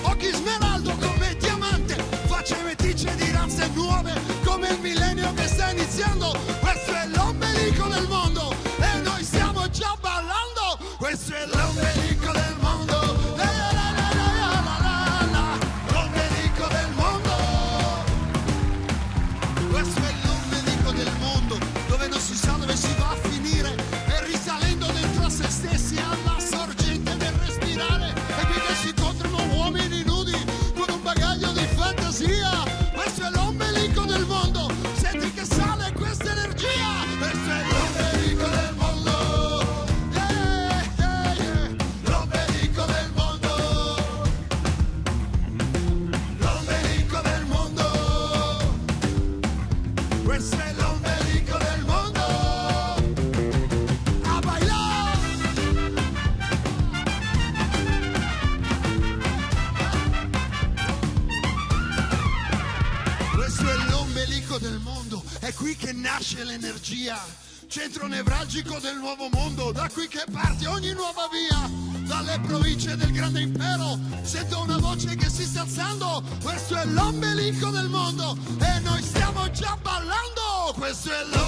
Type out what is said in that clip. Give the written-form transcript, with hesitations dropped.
occhi smeraldo come diamante, facce meticce di razze nuove come il millennio che sta iniziando. Questo è l'ombelico del mondo e noi stiamo già ballando. Questo è l'ombelico del mondo. L'ombelico del mondo. Questo è l'ombelico del mondo, dove non si sa dove si va a finire, e risalendo dentro a se stessi alla sorgente del respirare. E qui che si incontrano uomini nudi con un bagaglio di fantasia. Questo è l'ombelico del mondo, senti che sale questa energia. Questo è l'ombelico del mondo. L'ombelico del mondo. L'ombelico del mondo. Questo è l'ombelico del mondo. A bailar. Questo è l'ombelico del mondo, è qui che nasce l'energia, centro nevralgico del nuovo mondo, da qui che parte ogni nuova via. Dalle province del grande impero sento una voce che si sta alzando. Questo è l'ombelico del mondo e noi stiamo già ballando. Questo è l'ombelico